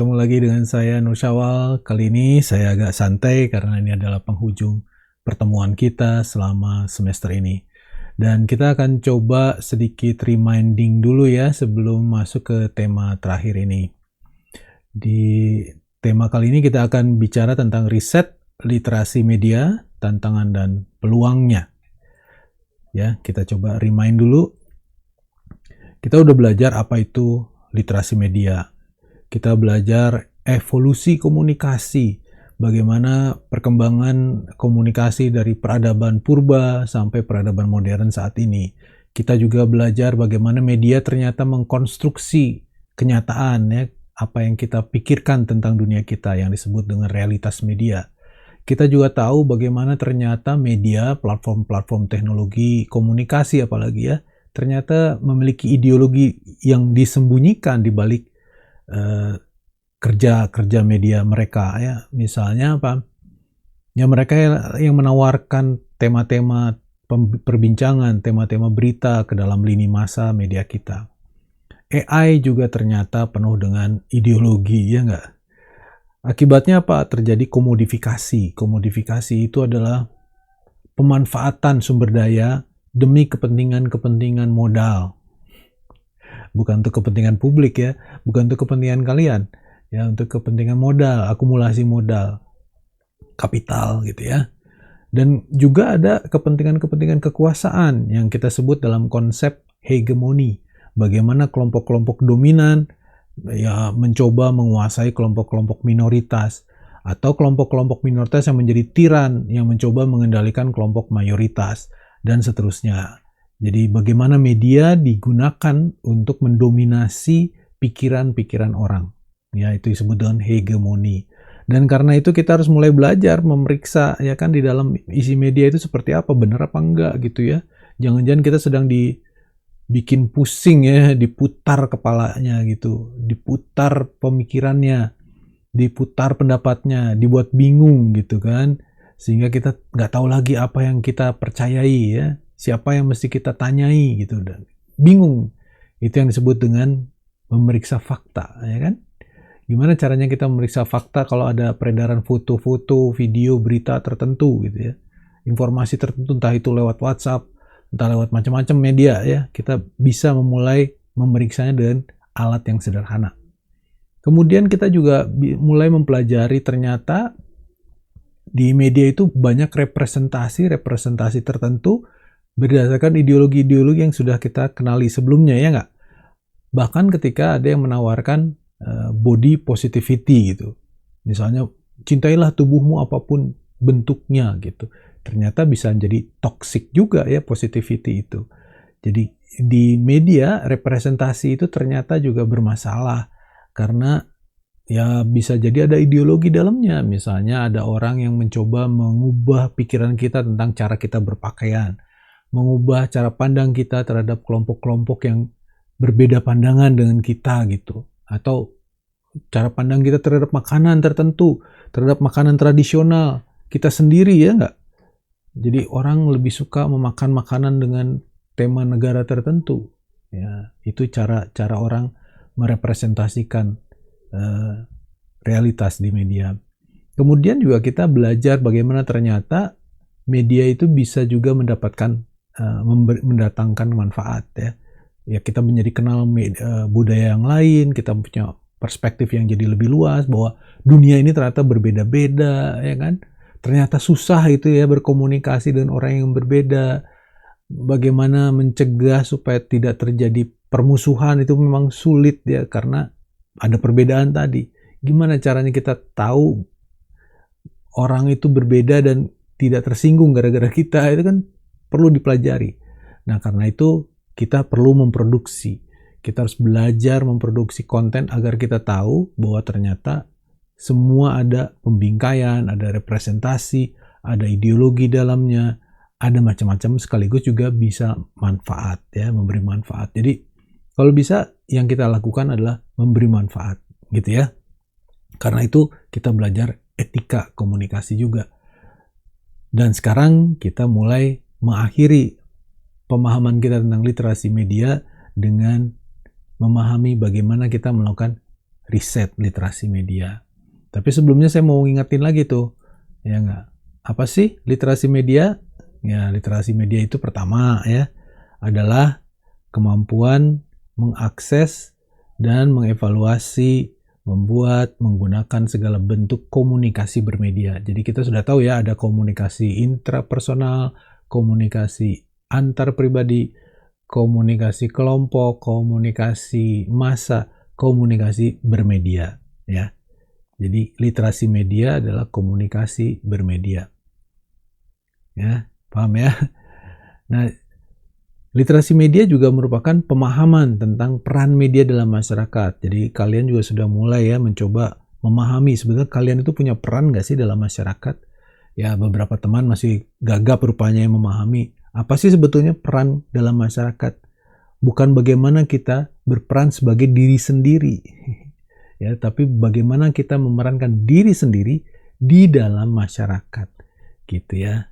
Ketemu lagi dengan saya Nur Syawal. Kali ini saya agak santai karena ini adalah penghujung pertemuan kita selama semester ini. Dan kita akan coba sedikit reminding dulu ya sebelum masuk ke tema terakhir ini. Di tema kali ini kita akan bicara tentang riset literasi media, tantangan dan peluangnya. Ya, kita coba remind dulu. Kita udah belajar apa itu literasi media. Kita belajar evolusi komunikasi, bagaimana perkembangan komunikasi dari peradaban purba sampai peradaban modern saat ini. Kita juga belajar bagaimana media ternyata mengkonstruksi kenyataan, ya, apa yang kita pikirkan tentang dunia kita yang disebut dengan realitas media. Kita juga tahu bagaimana ternyata media, platform-platform teknologi komunikasi apalagi ya, ternyata memiliki ideologi yang disembunyikan di balik kerja media mereka ya. Misalnya apa? Ya mereka yang menawarkan tema-tema perbincangan, tema-tema berita ke dalam lini masa media kita. AI juga ternyata penuh dengan ideologi, ya nggak? Akibatnya apa? Terjadi komodifikasi. Komodifikasi itu adalah pemanfaatan sumber daya demi kepentingan modal. Bukan untuk kepentingan publik ya, bukan untuk kepentingan kalian, ya untuk kepentingan modal, akumulasi modal, kapital gitu ya. Dan juga ada kepentingan kekuasaan yang kita sebut dalam konsep hegemoni. Bagaimana kelompok-kelompok dominan ya mencoba menguasai kelompok-kelompok minoritas atau kelompok-kelompok minoritas yang menjadi tiran yang mencoba mengendalikan kelompok mayoritas dan seterusnya. Jadi bagaimana media digunakan untuk mendominasi pikiran-pikiran orang. Ya, itu disebut dengan hegemoni. Dan karena itu kita harus mulai belajar memeriksa ya kan di dalam isi media itu seperti apa, benar apa enggak gitu ya. Jangan-jangan kita sedang dibikin pusing ya, diputar kepalanya gitu, diputar pemikirannya, diputar pendapatnya, dibuat bingung gitu kan. Sehingga kita nggak tahu lagi apa yang kita percayai ya. Siapa yang mesti kita tanyai gitu, dan bingung. Itu yang disebut dengan memeriksa fakta, ya kan? Gimana caranya kita memeriksa fakta kalau ada peredaran foto-foto, video, berita tertentu gitu ya. Informasi tertentu entah itu lewat WhatsApp, entah lewat macam-macam media ya. Kita bisa memulai memeriksanya dengan alat yang sederhana. Kemudian kita juga mulai mempelajari ternyata di media itu banyak representasi tertentu berdasarkan ideologi-ideologi yang sudah kita kenali sebelumnya, ya nggak? Bahkan ketika ada yang menawarkan body positivity gitu. Misalnya, cintailah tubuhmu apapun bentuknya gitu. Ternyata bisa jadi toxic juga ya positivity itu. Jadi di media representasi itu ternyata juga bermasalah karena ya bisa jadi ada ideologi dalamnya. Misalnya ada orang yang mencoba mengubah pikiran kita tentang cara kita berpakaian, mengubah cara pandang kita terhadap kelompok-kelompok yang berbeda pandangan dengan kita gitu, atau cara pandang kita terhadap makanan tertentu, terhadap makanan tradisional kita sendiri, ya nggak? Jadi orang lebih suka memakan makanan dengan tema negara tertentu, ya itu cara orang merepresentasikan realitas di media. Kemudian juga kita belajar bagaimana ternyata media itu bisa juga mendapatkan mendatangkan manfaat ya. Ya kita menjadi kenal budaya yang lain, kita punya perspektif yang jadi lebih luas bahwa dunia ini ternyata berbeda-beda ya kan. Ternyata susah itu ya berkomunikasi dengan orang yang berbeda. Bagaimana mencegah supaya tidak terjadi permusuhan itu memang sulit ya karena ada perbedaan tadi. Gimana caranya kita tahu orang itu berbeda dan tidak tersinggung gara-gara kita, itu kan perlu dipelajari. Nah, karena itu kita perlu memproduksi. Kita harus belajar memproduksi konten agar kita tahu bahwa ternyata semua ada pembingkaian, ada representasi, ada ideologi dalamnya, ada macam-macam sekaligus juga bisa manfaat ya, memberi manfaat. Jadi kalau bisa yang kita lakukan adalah memberi manfaat gitu ya. Karena itu kita belajar etika komunikasi juga. Dan sekarang kita mulai mengakhiri pemahaman kita tentang literasi media dengan memahami bagaimana kita melakukan riset literasi media. Tapi sebelumnya saya mau ngingetin lagi tuh, ya nggak? Apa sih literasi media? Ya, literasi media itu pertama ya, adalah kemampuan mengakses dan mengevaluasi, membuat, menggunakan segala bentuk komunikasi bermedia. Jadi kita sudah tahu ya, ada komunikasi intrapersonal, komunikasi antar pribadi, komunikasi kelompok, komunikasi massa, komunikasi bermedia ya. Jadi literasi media adalah komunikasi bermedia. Ya, paham ya? Nah, literasi media juga merupakan pemahaman tentang peran media dalam masyarakat. Jadi kalian juga sudah mulai ya mencoba memahami sebenarnya kalian itu punya peran nggak sih dalam masyarakat? Ya, beberapa teman masih gagap rupanya yang memahami apa sih sebetulnya peran dalam masyarakat. Bukan bagaimana kita berperan sebagai diri sendiri. Ya, tapi bagaimana kita memerankan diri sendiri di dalam masyarakat, gitu ya.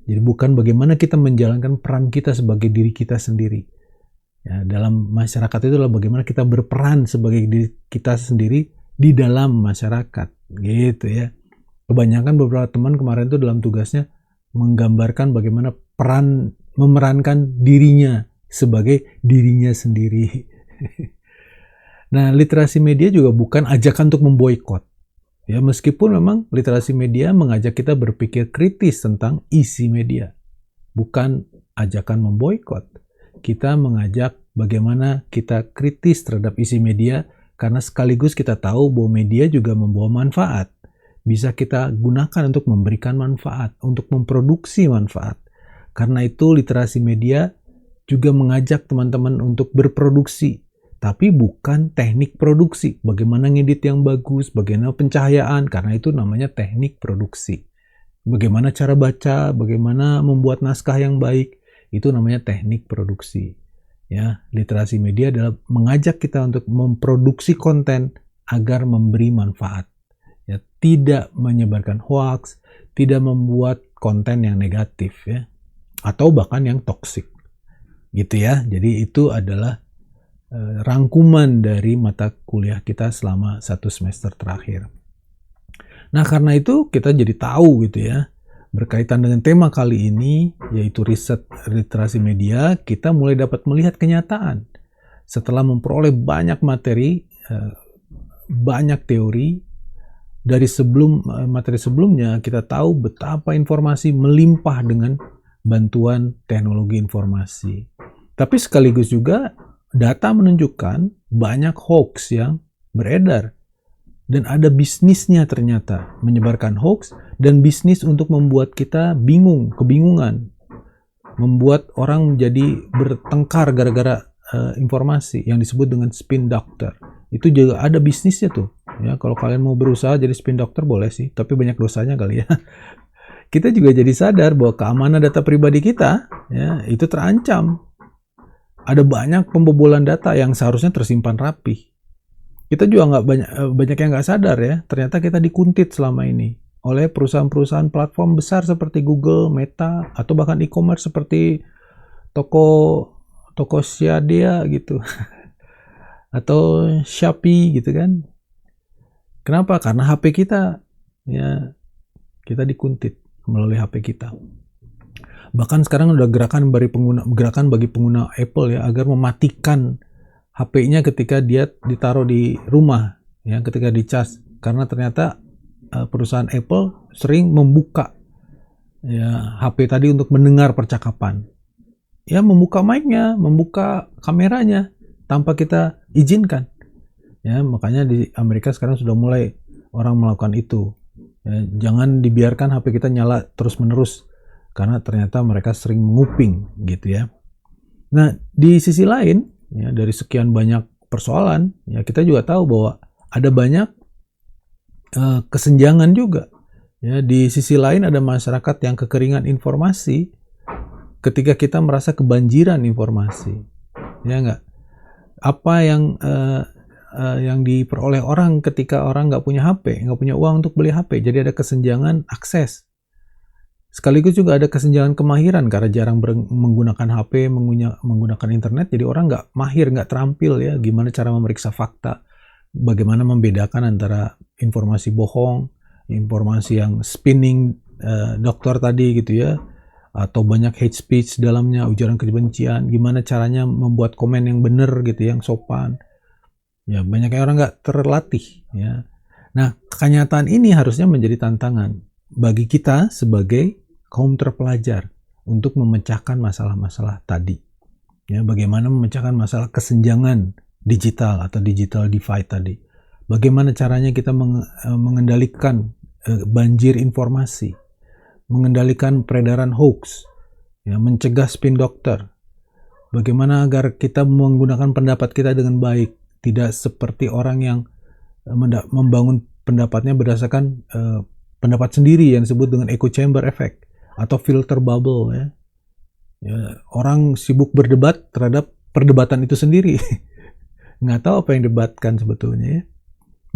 Jadi bukan bagaimana kita menjalankan peran kita sebagai diri kita sendiri. Ya, dalam masyarakat itu adalah bagaimana kita berperan sebagai diri kita sendiri di dalam masyarakat, gitu ya. Kebanyakan beberapa teman kemarin itu dalam tugasnya menggambarkan bagaimana peran memerankan dirinya sebagai dirinya sendiri. Nah, literasi media juga bukan ajakan untuk memboikot. Ya, meskipun memang literasi media mengajak kita berpikir kritis tentang isi media. Bukan ajakan memboikot. Kita mengajak bagaimana kita kritis terhadap isi media karena sekaligus kita tahu bahwa media juga membawa manfaat. Bisa kita gunakan untuk memberikan manfaat, untuk memproduksi manfaat. Karena itu literasi media juga mengajak teman-teman untuk berproduksi. Tapi bukan teknik produksi. Bagaimana ngedit yang bagus, bagaimana pencahayaan, karena itu namanya teknik produksi. Bagaimana cara baca, bagaimana membuat naskah yang baik, itu namanya teknik produksi. Ya, literasi media adalah mengajak kita untuk memproduksi konten agar memberi manfaat. Ya, tidak menyebarkan hoax, tidak membuat konten yang negatif ya, atau bahkan yang toksik. Gitu ya. Jadi itu adalah rangkuman dari mata kuliah kita selama 1 semester terakhir. Nah, karena itu kita jadi tahu gitu ya, berkaitan dengan tema kali ini, yaitu riset literasi media, kita mulai dapat melihat kenyataan. Setelah memperoleh banyak materi, banyak teori, dari materi sebelumnya, kita tahu betapa informasi melimpah dengan bantuan teknologi informasi. Tapi sekaligus juga data menunjukkan banyak hoax yang beredar. Dan ada bisnisnya ternyata, menyebarkan hoax dan bisnis untuk membuat kita kebingungan. Membuat orang jadi bertengkar gara-gara informasi yang disebut dengan spin doctor. Itu juga ada bisnisnya tuh. Ya, kalau kalian mau berusaha jadi spin doctor boleh sih, tapi banyak dosanya kali ya. Kita juga jadi sadar bahwa keamanan data pribadi kita ya, itu terancam. Ada banyak pembobolan data yang seharusnya tersimpan rapi. Kita juga banyak yang nggak sadar ya, ternyata kita dikuntit selama ini oleh perusahaan-perusahaan platform besar seperti Google, Meta, atau bahkan e-commerce seperti Tokopedia gitu, atau Shopee gitu kan. Kenapa? Karena HP kita, ya kita dikuntit melalui HP kita. Bahkan sekarang udah gerakan bagi pengguna Apple ya agar mematikan HP-nya ketika dia ditaruh di rumah ya, ketika dicas, karena ternyata perusahaan Apple sering membuka ya HP tadi untuk mendengar percakapan. Ya, membuka mic-nya, membuka kameranya tanpa kita izinkan. Ya, makanya di Amerika sekarang sudah mulai orang melakukan itu. Ya, jangan dibiarkan HP kita nyala terus-menerus. Karena ternyata mereka sering menguping gitu ya. Nah, di sisi lain, ya, dari sekian banyak persoalan, ya kita juga tahu bahwa ada banyak kesenjangan juga. Ya, di sisi lain ada masyarakat yang kekeringan informasi ketika kita merasa kebanjiran informasi. Ya nggak? Apa yang diperoleh orang ketika orang nggak punya HP, nggak punya uang untuk beli HP. Jadi ada kesenjangan akses. Sekaligus juga ada kesenjangan kemahiran karena jarang menggunakan HP, menggunakan internet, jadi orang nggak mahir, nggak terampil ya gimana cara memeriksa fakta, bagaimana membedakan antara informasi bohong, informasi yang spinning dokter tadi gitu ya, atau banyak hate speech dalamnya, ujaran kebencian, gimana caranya membuat komen yang benar gitu, yang sopan. Ya, banyak orang nggak terlatih ya. Nah, kenyataan ini harusnya menjadi tantangan bagi kita sebagai kaum terpelajar untuk memecahkan masalah-masalah tadi. Ya, bagaimana memecahkan masalah kesenjangan digital atau digital divide tadi. Bagaimana caranya kita mengendalikan banjir informasi, mengendalikan peredaran hoax, ya, mencegah spin dokter. Bagaimana agar kita menggunakan pendapat kita dengan baik, tidak seperti orang yang membangun pendapatnya berdasarkan pendapat sendiri yang disebut dengan echo chamber effect atau filter bubble ya. Ya, orang sibuk berdebat terhadap perdebatan itu sendiri. Nggak tahu apa yang debatkan sebetulnya ya.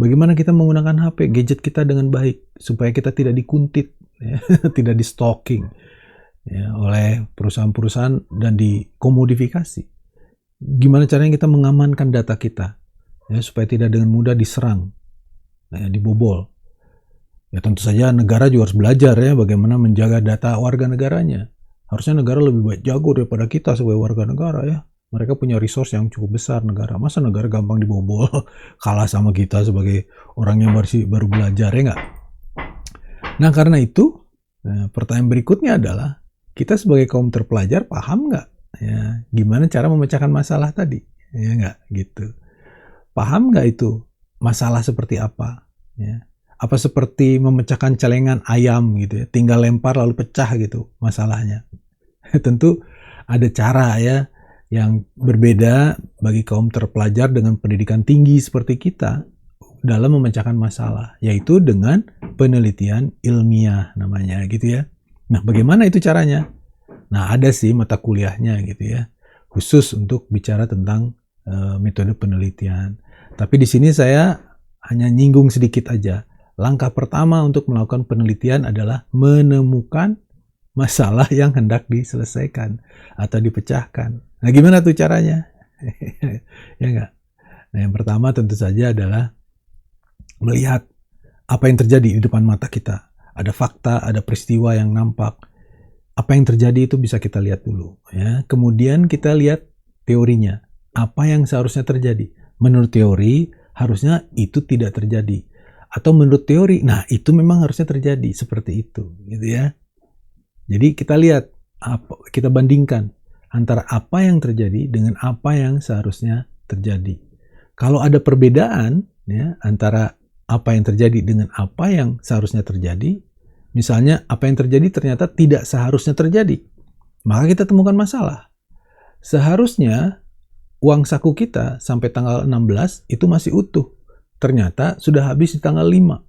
Bagaimana kita menggunakan HP, gadget kita dengan baik supaya kita tidak dikuntit, ya, tidak di stalking ya, oleh perusahaan-perusahaan dan dikomodifikasi. Gimana caranya kita mengamankan data kita ya, supaya tidak dengan mudah diserang, ya, dibobol. Ya tentu saja negara juga harus belajar ya bagaimana menjaga data warga negaranya. Harusnya negara lebih baik jago daripada kita sebagai warga negara ya. Mereka punya resource yang cukup besar negara. Masa negara gampang dibobol, kalah sama kita sebagai orang yang baru belajar ya nggak? Nah karena itu, pertanyaan berikutnya adalah, kita sebagai kaum terpelajar paham nggak? Ya, gimana cara memecahkan masalah tadi? Ya nggak gitu. Paham nggak itu masalah seperti apa? Ya. Apa seperti memecahkan celengan ayam gitu ya, tinggal lempar lalu pecah gitu masalahnya. Tentu ada cara ya yang berbeda bagi kaum terpelajar dengan pendidikan tinggi seperti kita dalam memecahkan masalah, yaitu dengan penelitian ilmiah namanya gitu ya. Nah, bagaimana itu caranya? Nah, ada sih mata kuliahnya gitu ya, khusus untuk bicara tentang metode penelitian. Tapi di sini saya hanya nyinggung sedikit aja. Langkah pertama untuk melakukan penelitian adalah menemukan masalah yang hendak diselesaikan atau dipecahkan. Nah, gimana tuh caranya? Ya enggak? Nah, yang pertama tentu saja adalah melihat apa yang terjadi di depan mata kita. Ada fakta, ada peristiwa yang nampak. Apa yang terjadi itu bisa kita lihat dulu. Ya. Kemudian kita lihat teorinya. Apa yang seharusnya terjadi? Menurut teori, harusnya itu tidak terjadi. Atau menurut teori, nah itu memang harusnya terjadi. Seperti itu. Gitu ya. Jadi kita lihat, kita bandingkan antara apa yang terjadi dengan apa yang seharusnya terjadi. Kalau ada perbedaan ya, antara apa yang terjadi dengan apa yang seharusnya terjadi, misalnya apa yang terjadi ternyata tidak seharusnya terjadi, maka kita temukan masalah. Seharusnya uang saku kita sampai tanggal 16 itu masih utuh, ternyata sudah habis di tanggal 5,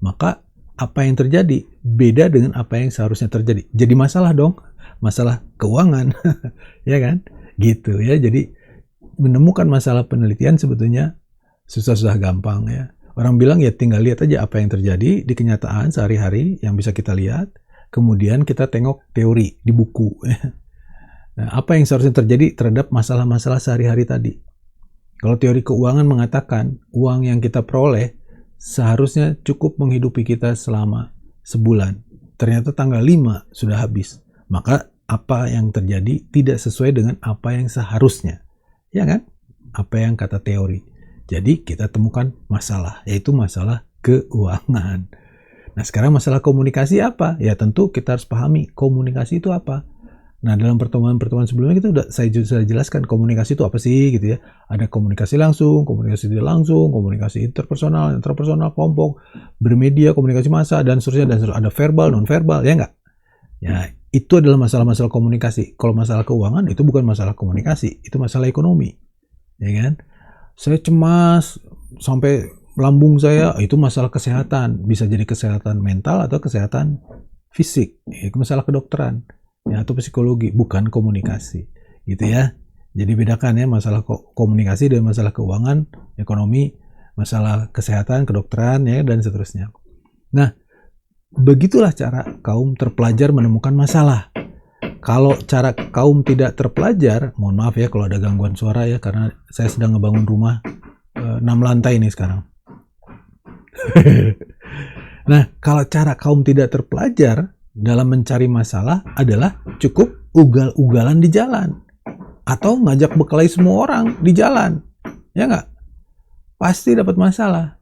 maka apa yang terjadi beda dengan apa yang seharusnya terjadi. Jadi masalah dong, masalah keuangan, ya kan? Gitu ya. Jadi menemukan masalah penelitian sebetulnya susah-susah gampang ya. Orang bilang ya tinggal lihat aja apa yang terjadi di kenyataan sehari-hari yang bisa kita lihat. Kemudian kita tengok teori di buku. Nah, apa yang seharusnya terjadi terhadap masalah-masalah sehari-hari tadi. Kalau teori keuangan mengatakan uang yang kita peroleh seharusnya cukup menghidupi kita selama sebulan. Ternyata tanggal 5 sudah habis. Maka apa yang terjadi tidak sesuai dengan apa yang seharusnya. Ya kan? Apa yang kata teori. Jadi kita temukan masalah, yaitu masalah keuangan. Nah sekarang masalah komunikasi apa? Ya tentu kita harus pahami komunikasi itu apa. Nah dalam pertemuan-pertemuan sebelumnya saya sudah jelaskan komunikasi itu apa sih gitu ya. Ada komunikasi langsung, komunikasi tidak langsung, komunikasi interpersonal, intrapersonal, kelompok, bermedia, komunikasi massa, dan seterusnya. Dan ada verbal, non-verbal, ya enggak? Ya itu adalah masalah-masalah komunikasi. Kalau masalah keuangan itu bukan masalah komunikasi, itu masalah ekonomi. Ya kan? Saya cemas sampai lambung saya, itu masalah kesehatan. Bisa jadi kesehatan mental atau kesehatan fisik. Itu masalah kedokteran. Ya, atau psikologi, bukan komunikasi gitu ya. Jadi bedakan ya masalah komunikasi dan masalah keuangan, ekonomi, masalah kesehatan, kedokteran ya, dan seterusnya. Nah, begitulah cara kaum terpelajar menemukan masalah. Kalau cara kaum tidak terpelajar, mohon maaf ya kalau ada gangguan suara ya, karena saya sedang ngebangun rumah 6 lantai nih sekarang. Nah, kalau cara kaum tidak terpelajar dalam mencari masalah adalah cukup ugal-ugalan di jalan. Atau ngajak berkelahi semua orang di jalan. Ya nggak? Pasti dapat masalah.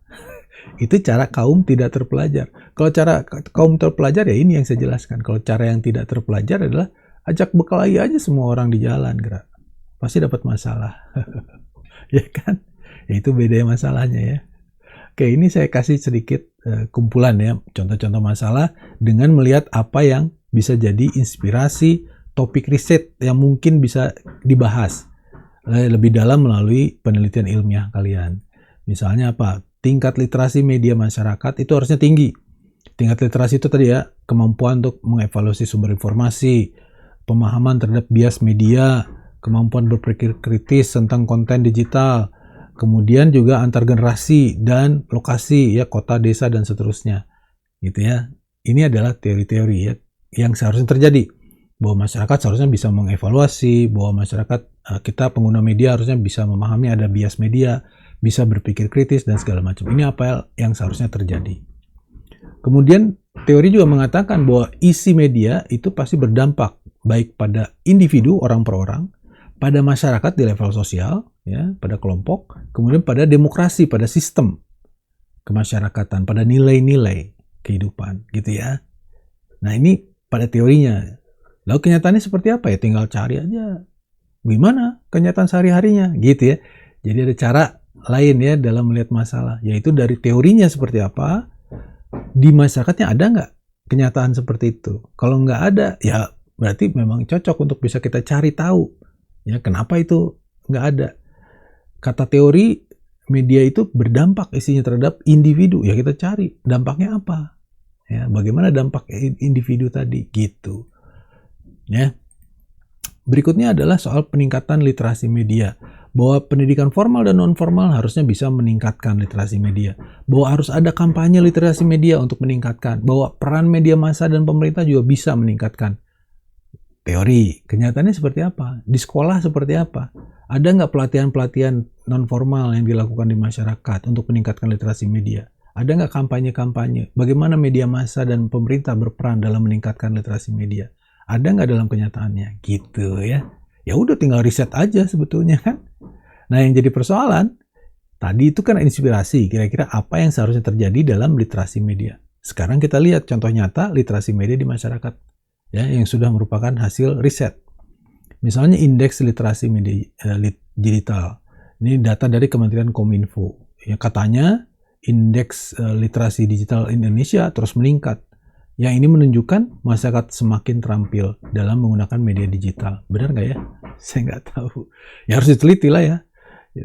Itu cara kaum tidak terpelajar. Kalau cara kaum terpelajar ya ini yang saya jelaskan. Kalau cara yang tidak terpelajar adalah ajak berkelahi aja semua orang di jalan. Gerak. Pasti dapat masalah. Ya kan? Ya itu beda masalahnya ya. Oke, ini saya kasih sedikit kumpulan ya, contoh-contoh masalah dengan melihat apa yang bisa jadi inspirasi topik riset yang mungkin bisa dibahas lebih dalam melalui penelitian ilmiah kalian. Misalnya apa? Tingkat literasi media masyarakat itu harusnya tinggi. Tingkat literasi itu tadi ya, kemampuan untuk mengevaluasi sumber informasi, pemahaman terhadap bias media, kemampuan berpikir kritis tentang konten digital, kemudian juga antar generasi dan lokasi ya, kota, desa dan seterusnya. Gitu ya. Ini adalah teori-teori ya yang seharusnya terjadi. Bahwa masyarakat seharusnya bisa mengevaluasi, bahwa masyarakat kita pengguna media harusnya bisa memahami ada bias media, bisa berpikir kritis dan segala macam. Ini apa yang seharusnya terjadi. Kemudian teori juga mengatakan bahwa isi media itu pasti berdampak baik pada individu orang per orang, pada masyarakat di level sosial, ya, pada kelompok, kemudian pada demokrasi, pada sistem kemasyarakatan, pada nilai-nilai kehidupan, gitu ya. Nah ini pada teorinya. Lalu kenyataannya seperti apa ya? Tinggal cari aja. Gimana kenyataan sehari-harinya, gitu ya. Jadi ada cara lain ya dalam melihat masalah, yaitu dari teorinya seperti apa, di masyarakatnya ada nggak kenyataan seperti itu. Kalau nggak ada, ya berarti memang cocok untuk bisa kita cari tahu. Ya, kenapa itu nggak ada? Kata teori media itu berdampak isinya terhadap individu. Ya kita cari dampaknya apa? Ya, bagaimana dampak individu tadi? Gitu. Ya. Berikutnya adalah soal peningkatan literasi media. Bahwa pendidikan formal dan non formal harusnya bisa meningkatkan literasi media. Bahwa harus ada kampanye literasi media untuk meningkatkan. Bahwa peran media massa dan pemerintah juga bisa meningkatkan. Teori, kenyataannya seperti apa? Di sekolah seperti apa? Ada nggak pelatihan-pelatihan non-formal yang dilakukan di masyarakat untuk meningkatkan literasi media? Ada nggak kampanye-kampanye? Bagaimana media massa dan pemerintah berperan dalam meningkatkan literasi media? Ada nggak dalam kenyataannya? Gitu ya. Ya udah tinggal riset aja sebetulnya kan. Nah yang jadi persoalan, tadi itu kan inspirasi, kira-kira apa yang seharusnya terjadi dalam literasi media. Sekarang kita lihat contoh nyata literasi media di masyarakat. Ya, yang sudah merupakan hasil riset. Misalnya indeks literasi media digital. Ini data dari Kementerian Kominfo. Ya, katanya indeks literasi digital Indonesia terus meningkat. Yang ini menunjukkan masyarakat semakin terampil dalam menggunakan media digital. Benar nggak ya? Saya nggak tahu. Ya harus diteliti lah ya.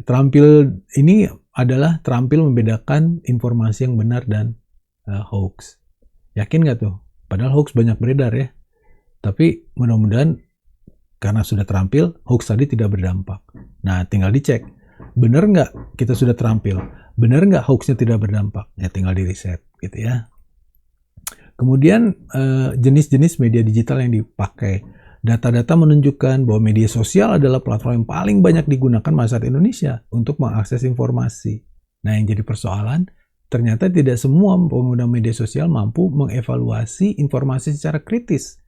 Terampil ini adalah terampil membedakan informasi yang benar dan hoax. Yakin nggak tuh? Padahal hoax banyak beredar ya. Tapi mudah-mudahan karena sudah terampil, hoax tadi tidak berdampak. Nah, tinggal dicek. Benar nggak kita sudah terampil? Benar nggak hoaxnya tidak berdampak? Ya tinggal di riset gitu ya. Kemudian jenis-jenis media digital yang dipakai. Data-data menunjukkan bahwa media sosial adalah platform yang paling banyak digunakan masyarakat Indonesia untuk mengakses informasi. Nah, yang jadi persoalan, ternyata tidak semua pengguna media sosial mampu mengevaluasi informasi secara kritis.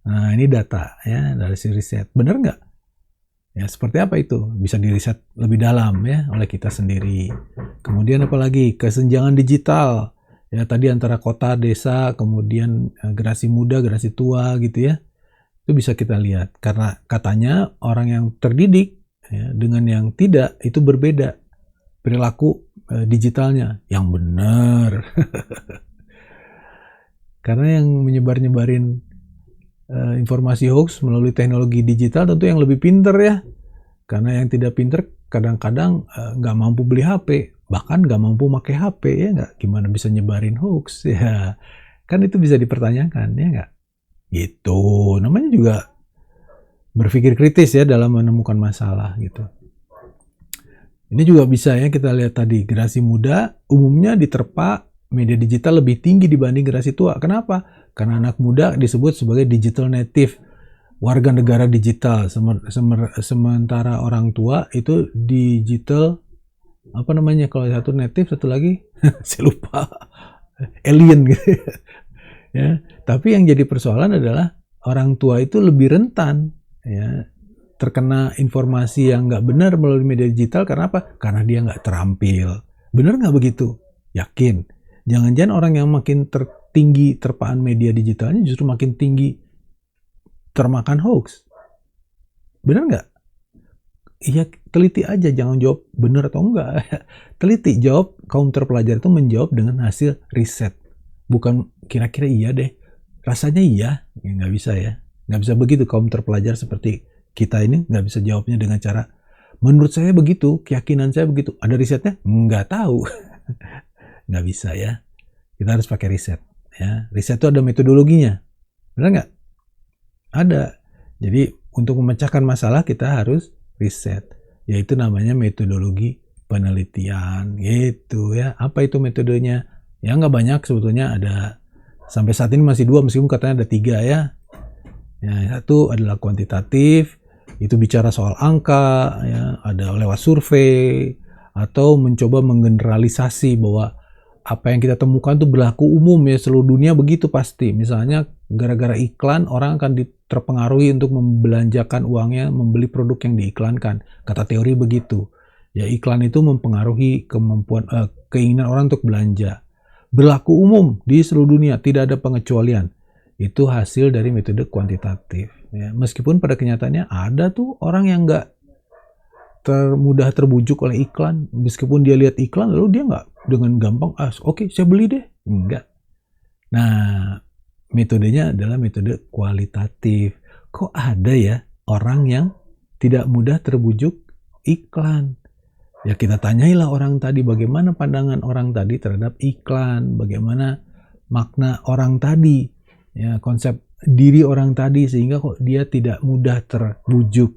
Nah, ini data ya dari si riset. Benar nggak? Ya, seperti apa itu? Bisa diriset lebih dalam ya oleh kita sendiri. Kemudian apalagi kesenjangan digital. Ya, tadi antara kota, desa, kemudian generasi muda, generasi tua gitu ya. Itu bisa kita lihat karena katanya orang yang terdidik ya, dengan yang tidak itu berbeda perilaku digitalnya. Yang benar. Karena yang menyebar-nyebarin informasi hoax melalui teknologi digital tentu yang lebih pinter ya. Karena yang tidak pinter kadang-kadang nggak mampu beli HP, bahkan nggak mampu pakai HP ya nggak. Gimana bisa nyebarin hoax ya? Kan itu bisa dipertanyakan ya nggak? Gitu. Namanya juga berpikir kritis ya dalam menemukan masalah gitu. Ini juga bisa ya kita lihat tadi generasi muda umumnya diterpa media digital lebih tinggi dibanding generasi tua. Kenapa? Karena anak muda disebut sebagai digital native, warga negara digital. Sementara orang tua itu digital apa namanya, kalau satu native, satu lagi saya lupa, alien gitu ya. Tapi yang jadi persoalan adalah orang tua itu lebih rentan ya terkena informasi yang nggak benar melalui media digital. Karena apa? Karena dia nggak terampil. Benar nggak begitu? Yakin? Jangan-jangan orang yang makin tertinggi terpaan media digitalnya justru makin tinggi termakan hoax. Benar nggak? Iya, teliti aja, jangan jawab benar atau enggak. Teliti, jawab. Kaum terpelajar itu menjawab dengan hasil riset. Bukan kira-kira iya deh, rasanya iya. Ya, nggak bisa ya. Nggak bisa begitu kaum terpelajar seperti kita ini, nggak bisa jawabnya dengan cara, menurut saya begitu, keyakinan saya begitu. Ada risetnya? Nggak tahu. Nggak bisa ya. Kita harus pakai riset. Ya. Riset itu ada metodologinya. Benar nggak? Ada. Jadi untuk memecahkan masalah kita harus riset, yaitu namanya metodologi penelitian gitu ya. Apa itu metodenya? Ya nggak banyak sebetulnya, ada sampai saat ini masih 2 meskipun katanya ada 3 ya. Satu adalah kuantitatif, itu bicara soal angka ya, ada lewat survei atau mencoba menggeneralisasi bahwa apa yang kita temukan itu berlaku umum ya, seluruh dunia begitu pasti. Misalnya gara-gara iklan orang akan terpengaruhi untuk membelanjakan uangnya membeli produk yang diiklankan. Kata teori begitu. Ya iklan itu mempengaruhi kemampuan keinginan orang untuk belanja. Berlaku umum di seluruh dunia, tidak ada pengecualian. Itu hasil dari metode kuantitatif. Ya, meskipun pada kenyataannya ada tuh orang yang nggak mudah terbujuk oleh iklan, meskipun dia lihat iklan lalu dia nggak dengan gampang oke, saya beli deh, enggak. Nah, metodenya adalah metode kualitatif. Kok ada ya orang yang tidak mudah terbujuk iklan? Ya kita tanyailah orang tadi, bagaimana pandangan orang tadi terhadap iklan, bagaimana makna orang tadi, ya konsep diri orang tadi, sehingga kok dia tidak mudah terbujuk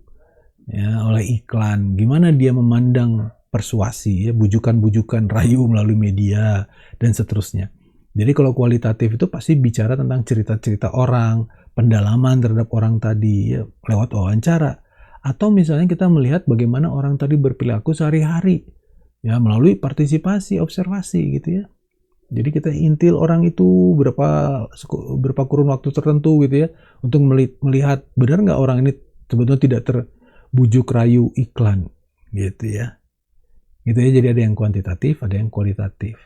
ya oleh iklan. Gimana dia memandang persuasi ya, bujukan-bujukan rayu melalui media dan seterusnya. Jadi kalau kualitatif itu pasti bicara tentang cerita-cerita orang, pendalaman terhadap orang tadi ya, lewat wawancara. Atau misalnya kita melihat bagaimana orang tadi berperilaku sehari-hari ya melalui partisipasi, observasi gitu ya. Jadi kita intil orang itu berapa kurun waktu tertentu gitu ya, untuk melihat benar nggak orang ini sebetulnya tidak terbujuk rayu iklan gitu ya. Gitu ya, jadi ada yang kuantitatif, ada yang kualitatif.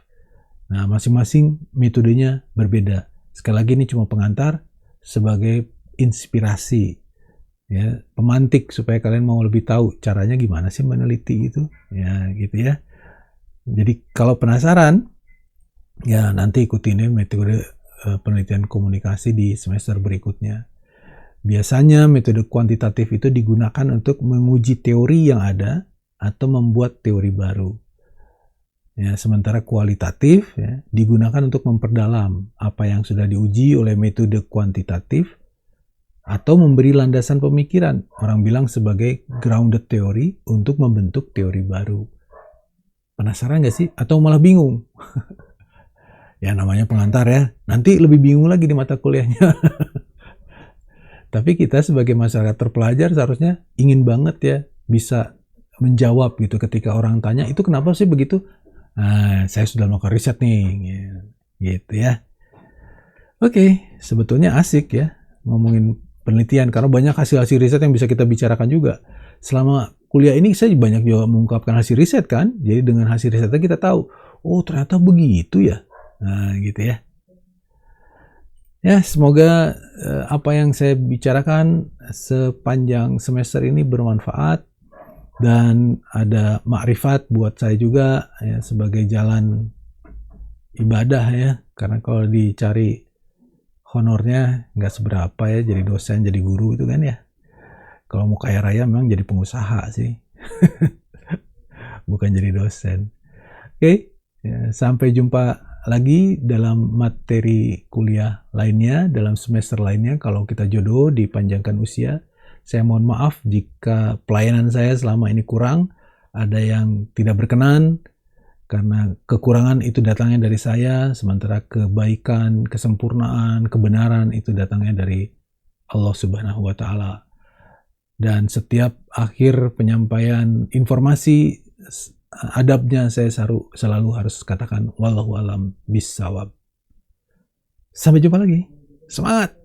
Nah, masing-masing metodenya berbeda. Sekali lagi ini cuma pengantar sebagai inspirasi ya, pemantik supaya kalian mau lebih tahu caranya gimana sih meneliti itu. Ya, gitu ya. Jadi kalau penasaran ya nanti ikutin ya metode penelitian komunikasi di semester berikutnya. Biasanya metode kuantitatif itu digunakan untuk menguji teori yang ada atau membuat teori baru. Ya, sementara kualitatif ya, digunakan untuk memperdalam apa yang sudah diuji oleh metode kuantitatif atau memberi landasan pemikiran. Orang bilang sebagai grounded theory untuk membentuk teori baru. Penasaran nggak sih? Atau malah bingung? Ya namanya pengantar ya. Nanti lebih bingung lagi di mata kuliahnya. Tapi kita sebagai masyarakat terpelajar seharusnya ingin banget ya bisa menjawab gitu ketika orang tanya itu kenapa sih begitu. Nah, saya sudah melakukan riset nih, gitu ya. Oke, sebetulnya asik ya ngomongin penelitian karena banyak hasil-hasil riset yang bisa kita bicarakan juga. Selama kuliah ini saya banyak juga mengungkapkan hasil riset kan. Jadi dengan hasil risetnya kita tahu, oh ternyata begitu ya. Nah, gitu ya. Ya, semoga apa yang saya bicarakan sepanjang semester ini bermanfaat dan ada makrifat buat saya juga ya, sebagai jalan ibadah ya. Karena kalau dicari honornya nggak seberapa ya, jadi dosen, jadi guru itu kan ya. Kalau mau kaya raya memang jadi pengusaha sih. Bukan jadi dosen. Oke, ya, sampai jumpa lagi dalam materi kuliah lainnya, dalam semester lainnya. Kalau kita jodoh dipanjangkan usia, saya mohon maaf jika pelayanan saya selama ini kurang, ada yang tidak berkenan, karena kekurangan itu datangnya dari saya, sementara kebaikan, kesempurnaan, kebenaran itu datangnya dari Allah Subhanahu wa Ta'ala. Dan setiap akhir penyampaian informasi adabnya saya selalu harus katakan wallahu alam bissawab. Sampai jumpa lagi. Semangat!